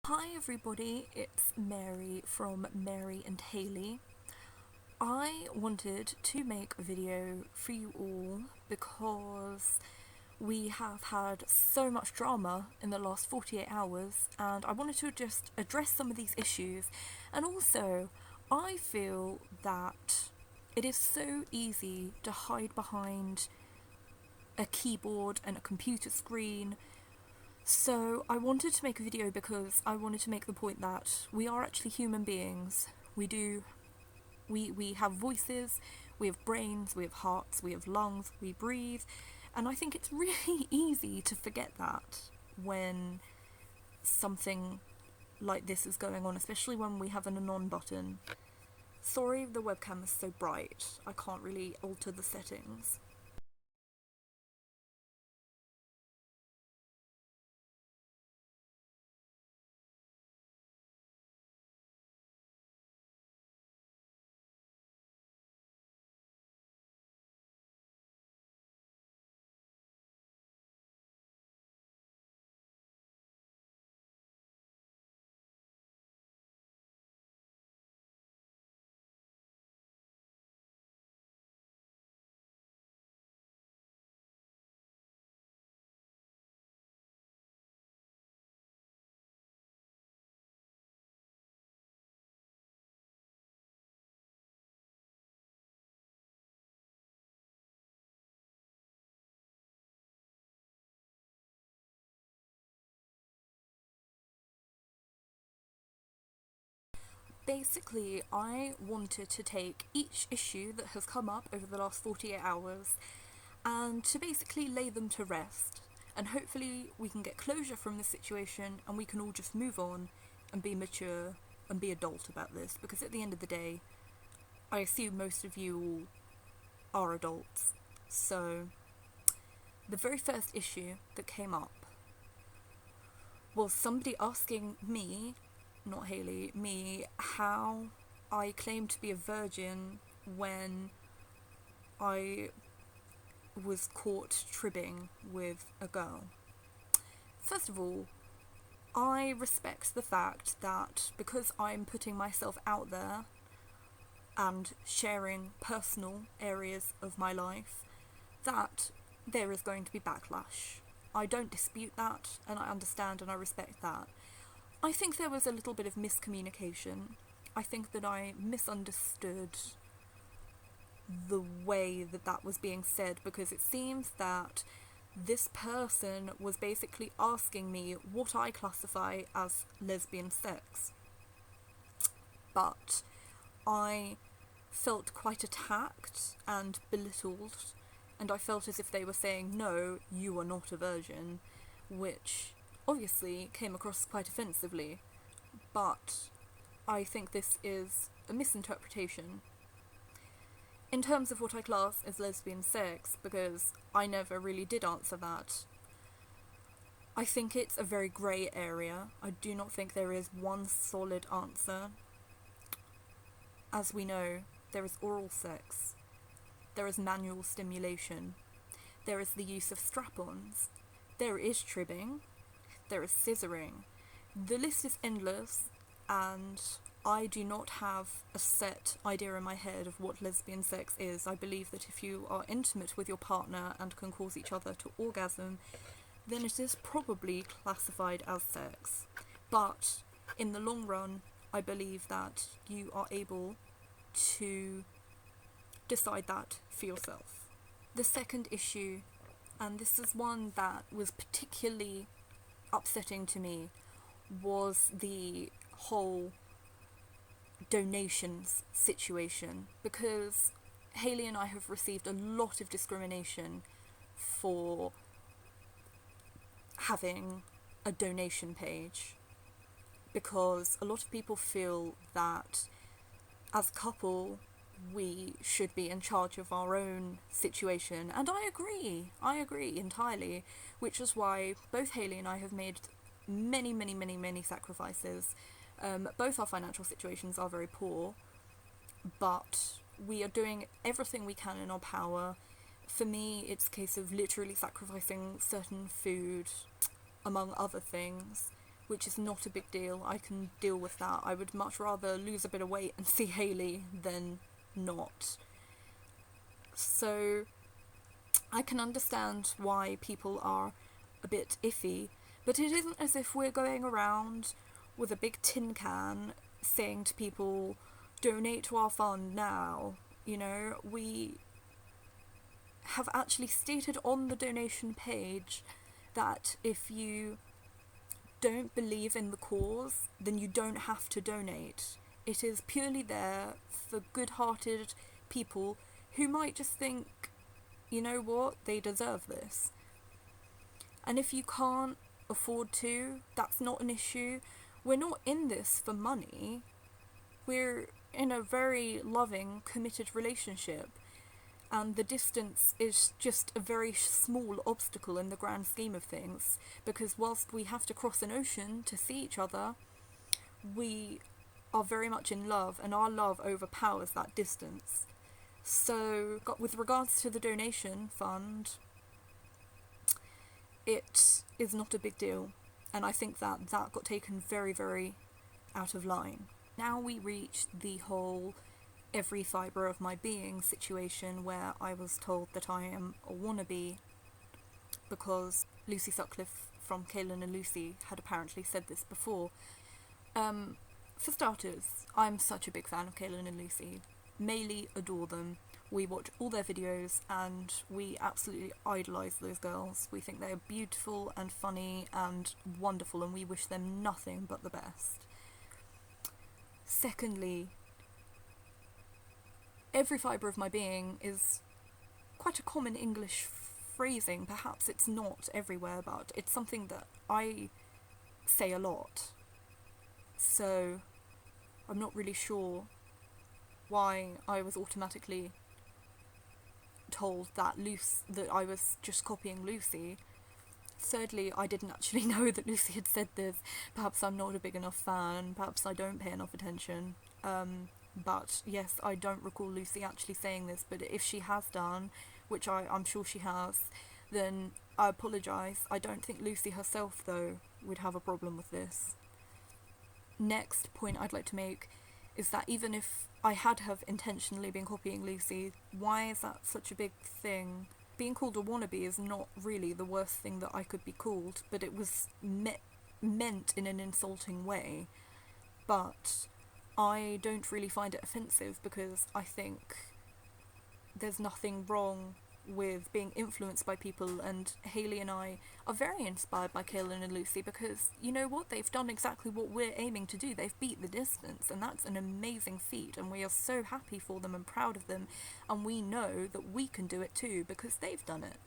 Hi everybody, it's Mary from Mary and Hayley. I wanted to make a video for you all because we have had so much drama in the last 48 hours and I wanted to just address some of these issues, and also I feel that it is so easy to hide behind a keyboard and a computer screen. So I wanted to make a video because I wanted to make the point that we are actually human beings. We have voices, we have brains, we have hearts, we have lungs, we breathe, and I think it's really easy to forget that when something like this is going on, especially when we have an anon button. Sorry the webcam is so bright, I can't really alter the settings. Basically, I wanted to take each issue that has come up over the last 48 hours and to basically lay them to rest. And hopefully we can get closure from this situation and we can all just move on and be mature and be adult about this, because at the end of the day, I assume most of you all are adults. So, the very first issue that came up was somebody asking me, not Hayley, me, how I claimed to be a virgin when I was caught tribbing with a girl. First of all, I respect the fact that because I'm putting myself out there and sharing personal areas of my life, that there is going to be backlash. I don't dispute that, and I understand and I respect that. I think there was a little bit of miscommunication. I think that I misunderstood the way that that was being said, because it seems that this person was basically asking me what I classify as lesbian sex. But I felt quite attacked and belittled, and I felt as if they were saying, no, you are not a virgin, which obviously came across quite offensively, but I think this is a misinterpretation. In terms of what I class as lesbian sex, because I never really did answer that, I think it's a very grey area. I do not think there is one solid answer. As we know, there is oral sex, there is manual stimulation, there is the use of strap-ons, there is tribbing, there is scissoring. The list is endless, and I do not have a set idea in my head of what lesbian sex is. I believe that if you are intimate with your partner and can cause each other to orgasm, then it is probably classified as sex. But in the long run, I believe that you are able to decide that for yourself. The second issue, and this is one that was particularly upsetting to me, was the whole donations situation, because Hayley and I have received a lot of discrimination for having a donation page, because a lot of people feel that as a couple we should be in charge of our own situation, and I agree entirely, which is why both Hayley and I have made many sacrifices. Both our financial situations are very poor, but we are doing everything we can in our power. For me, it's a case of literally sacrificing certain food, among other things, which is not a big deal. I can deal with that. I would much rather lose a bit of weight and see Hayley than not. So I can understand why people are a bit iffy, but it isn't as if we're going around with a big tin can saying to people, donate to our fund now. You know, we have actually stated on the donation page that if you don't believe in the cause, then you don't have to donate. It is purely there for good-hearted people who might just think, you know what, they deserve this. And if you can't afford to, that's not an issue. We're not in this for money. We're in a very loving, committed relationship, and the distance is just a very small obstacle in the grand scheme of things, because whilst we have to cross an ocean to see each other, we are very much in love, and our love overpowers that distance. So, with regards to the donation fund, it is not a big deal, and I think that got taken very, very out of line. Now we reached the whole every fibre of my being situation, where I was told that I am a wannabe because Lucy Sutcliffe from Kaylin and Lucy had apparently said this before. For starters, I'm such a big fan of Kaylin and Lucy. Mayley, adore them. We watch all their videos and we absolutely idolise those girls. We think they're beautiful and funny and wonderful, and we wish them nothing but the best. Secondly, every fibre of my being is quite a common English phrasing. Perhaps it's not everywhere, but it's something that I say a lot. So I'm not really sure why I was automatically told that I was just copying Lucy. Thirdly, I didn't actually know that Lucy had said this. Perhaps I'm not a big enough fan, perhaps I don't pay enough attention. But yes, I don't recall Lucy actually saying this, but if she has done, which I'm sure she has, then I apologise. I don't think Lucy herself, though, would have a problem with this. Next point I'd like to make is that even if I had have intentionally been copying Lucy, why is that such a big thing? Being called a wannabe is not really the worst thing that I could be called, but it was meant in an insulting way. But I don't really find it offensive, because I think there's nothing wrong with being influenced by people, and Hayley and I are very inspired by Kaylin and Lucy, because you know what, they've done exactly what we're aiming to do. They've beat the distance, and that's an amazing feat, and we are so happy for them and proud of them, and we know that we can do it too because they've done it.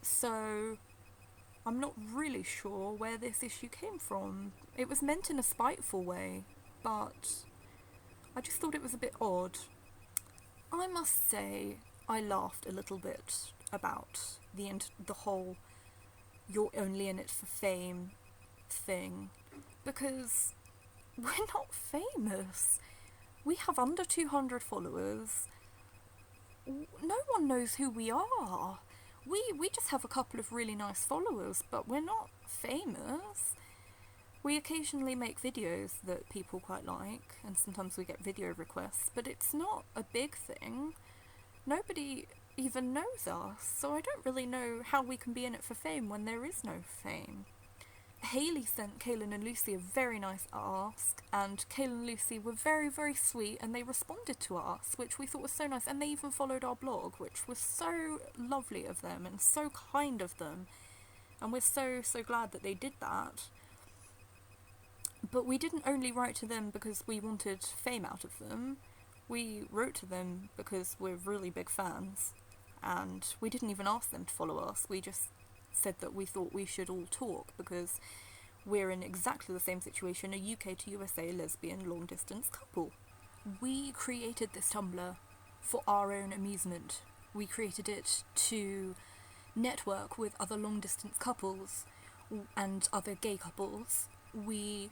So I'm not really sure where this issue came from. It was meant in a spiteful way, but I just thought it was a bit odd. I must say, I laughed a little bit about the whole "you're only in it for fame" thing, because we're not famous. We have under 200 followers. No one knows who we are. We just have a couple of really nice followers, but we're not famous. We occasionally make videos that people quite like, and sometimes we get video requests, but it's not a big thing. Nobody even knows us, so I don't really know how we can be in it for fame when there is no fame. Hayley sent Kaylin and Lucy a very nice ask, and Kaylin and Lucy were very, very sweet, and they responded to us, which we thought was so nice, and they even followed our blog, which was so lovely of them and so kind of them, and we're so, so glad that they did that. But we didn't only write to them because we wanted fame out of them. We wrote to them because we're really big fans, and we didn't even ask them to follow us. We just said that we thought we should all talk because we're in exactly the same situation, a UK to USA lesbian long-distance couple. We created this Tumblr for our own amusement. We created it to network with other long-distance couples and other gay couples. We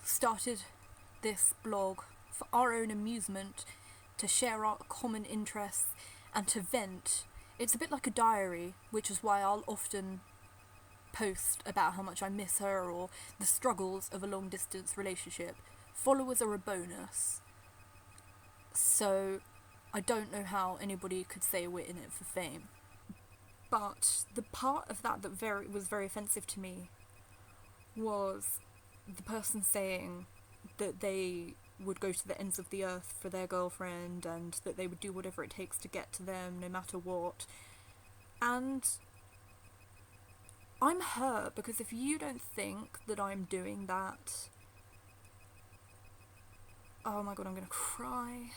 started this blog for our own amusement, to share our common interests and to vent. It's a bit like a diary, which is why I'll often post about how much I miss her or the struggles of a long distance relationship. Followers are a bonus. So I don't know how anybody could say we're in it for fame. But the part of that was very offensive to me was the person saying that they would go to the ends of the earth for their girlfriend and that they would do whatever it takes to get to them no matter what. And I'm hurt because if you don't think that I'm doing that... Oh my god, I'm gonna cry.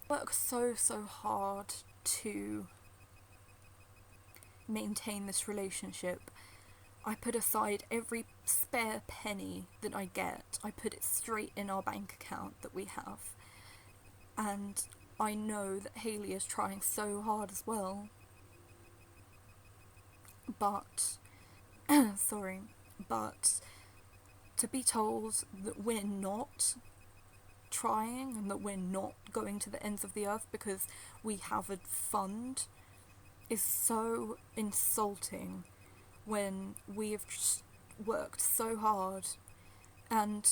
I work so hard to maintain this relationship. I put aside every spare penny that I get. I put it straight in our bank account that we have. And I know that Hayley is trying so hard as well. But, but to be told that we're not trying and that we're not going to the ends of the earth because we have a fund is so insulting when we have just worked so hard. And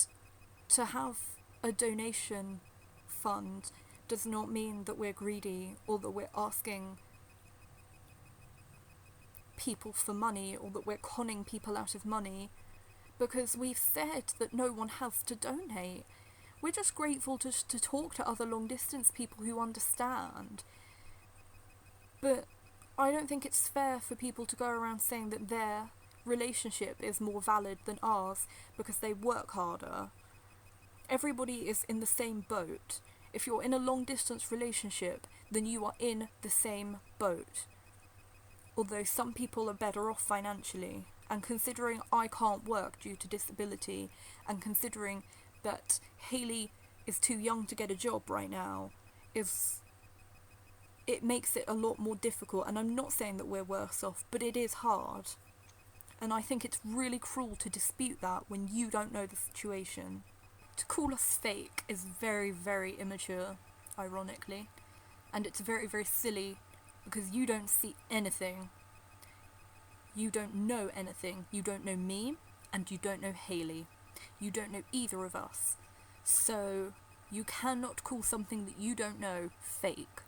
to have a donation fund does not mean that we're greedy or that we're asking people for money or that we're conning people out of money, because we've said that no one has to donate. We're just grateful to talk to other long distance people who understand. But I don't think it's fair for people to go around saying that their relationship is more valid than ours because they work harder. Everybody is in the same boat. If you're in a long distance relationship, then you are in the same boat. Although some people are better off financially, and considering I can't work due to disability, and considering that Hayley is too young to get a job right now, it makes it a lot more difficult. And I'm not saying that we're worse off, but it is hard. And I think it's really cruel to dispute that when you don't know the situation. To call us fake is very, very immature, ironically. And it's very, very silly because you don't see anything. You don't know anything. You don't know me, and you don't know Hayley. You don't know either of us. So you cannot call something that you don't know fake.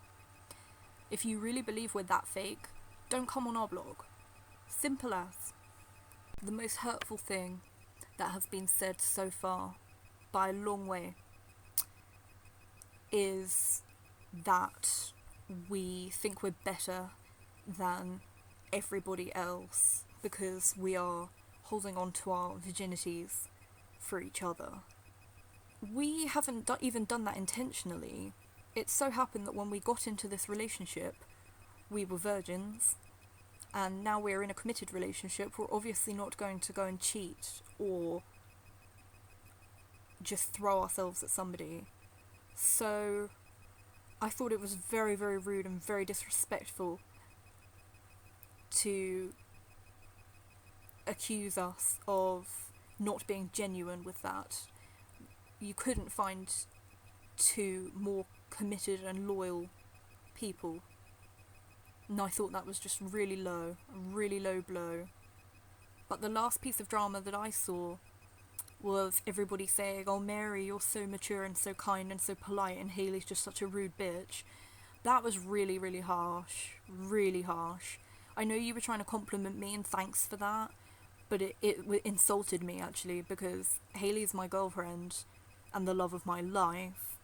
If you really believe we're that fake, don't come on our blog. Simple as. The most hurtful thing that has been said so far, by a long way, is that we think we're better than everybody else because we are holding on to our virginities for each other. We haven't even done that intentionally. It so happened that when we got into this relationship, we were virgins, and now we're in a committed relationship. We're obviously not going to go and cheat or just throw ourselves at somebody. So I thought it was very, very rude and very disrespectful to accuse us of not being genuine with that. You couldn't find two more committed and loyal people. And I thought that was just really low, a really low blow. But the last piece of drama that I saw was everybody saying, "Oh, Mary, you're so mature and so kind and so polite, and Hayley's just such a rude bitch." That was really, really harsh. Really harsh. I know you were trying to compliment me, and thanks for that, but it insulted me, actually, because Hayley's my girlfriend and the love of my life,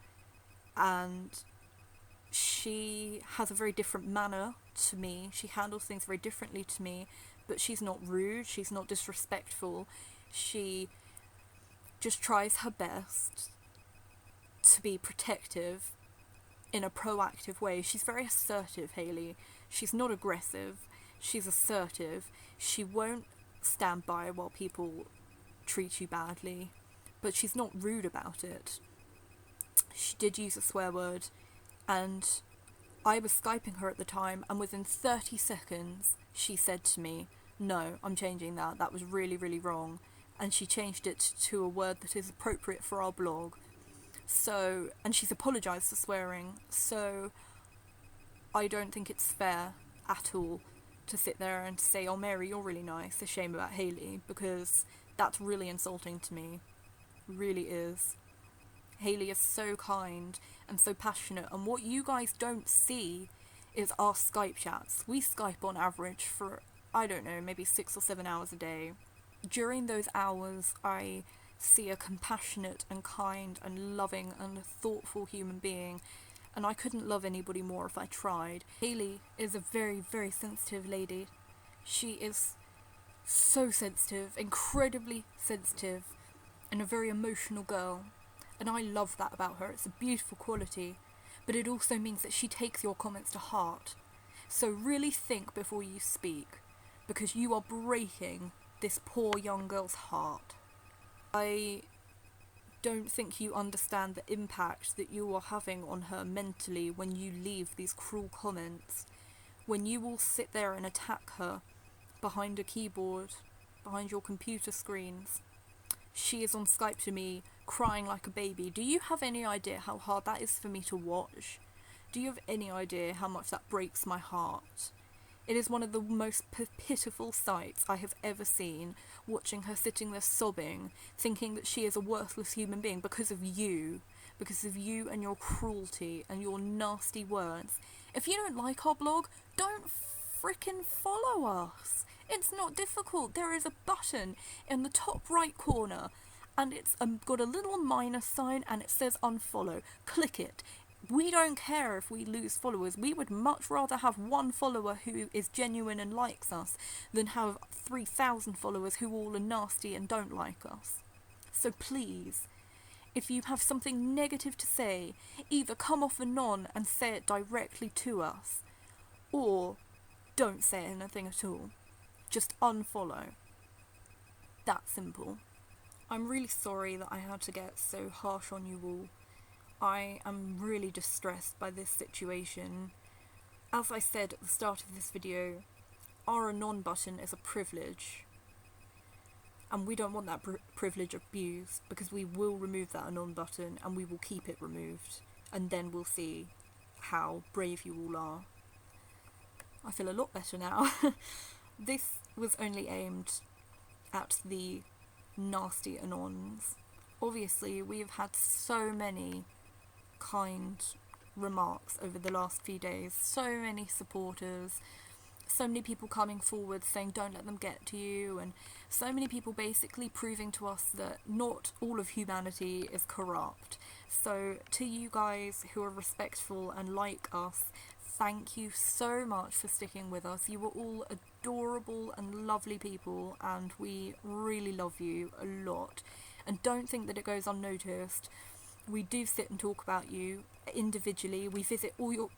and she has a very different manner to me. She handles things very differently to me, but she's not rude, she's not disrespectful. She just tries her best to be protective in a proactive way. She's very assertive, Hayley. She's not aggressive, she's assertive. She won't stand by while people treat you badly, but she's not rude about it. She did use a swear word, and I was Skyping her at the time, and within 30 seconds she said to me, "No, I'm changing that. That was really, really wrong." And she changed it to a word that is appropriate for our blog. So, and she's apologised for swearing, so I don't think it's fair at all to sit there and say, oh Mary, you're really nice, a shame about Hayley, because that's really insulting to me. Really is. Hayley is so kind and so passionate, and what you guys don't see is our Skype chats. We Skype on average for, I don't know, maybe 6 or 7 hours a day. During those hours, I see a compassionate and kind and loving and thoughtful human being, and I couldn't love anybody more if I tried. Hayley is a very, very sensitive lady. She is so sensitive, incredibly sensitive, and a very emotional girl. And I love that about her. It's a beautiful quality, but it also means that she takes your comments to heart. So really think before you speak, because you are breaking this poor young girl's heart. I don't think you understand the impact that you are having on her mentally when you leave these cruel comments, when you will sit there and attack her behind a keyboard, behind your computer screens. She is on Skype to me, crying like a baby. Do you have any idea how hard that is for me to watch? Do you have any idea how much that breaks my heart? It is one of the most pitiful sights I have ever seen, watching her sitting there sobbing, thinking that she is a worthless human being because of you and your cruelty and your nasty words. If you don't like our blog, don't frickin' follow us. It's not difficult. There is a button in the top right corner, and it's got a little minus sign, and it says unfollow. Click it. We don't care if we lose followers. We would much rather have one follower who is genuine and likes us than have 3,000 followers who all are nasty and don't like us. So please, if you have something negative to say, either come off anon and say it directly to us, or don't say anything at all. Just unfollow. That simple. I'm really sorry that I had to get so harsh on you all. I am really distressed by this situation. As I said at the start of this video, our anon button is a privilege. And we don't want that privilege abused, because we will remove that anon button and we will keep it removed. And then we'll see how brave you all are. I feel a lot better now. This was only aimed at the nasty anons. Obviously, we have had so many kind remarks over the last few days, so many supporters, so many people coming forward saying don't let them get to you, and so many people basically proving to us that not all of humanity is corrupt. So to you guys who are respectful and like us, thank you so much for sticking with us. You were all adorable and lovely people, and we really love you a lot. And don't think that it goes unnoticed. We do sit and talk about you individually. We visit all your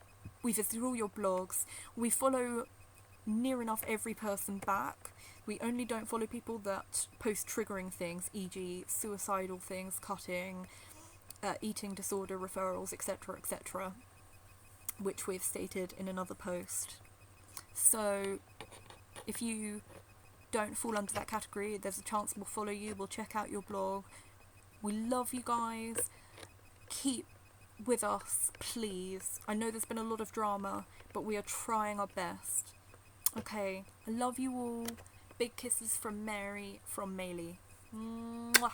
blogs. We follow near enough every person back. We only don't follow people that post triggering things, e.g. suicidal things, cutting, eating disorder referrals, etc., etc., which we've stated in another post. So if you don't fall under that category, there's a chance we'll follow you, we'll check out your blog. We love you guys. Keep with us, please. I know there's been a lot of drama, but we are trying our best. Okay, I love you all. Big kisses from Mary, from Mayley. Mwah.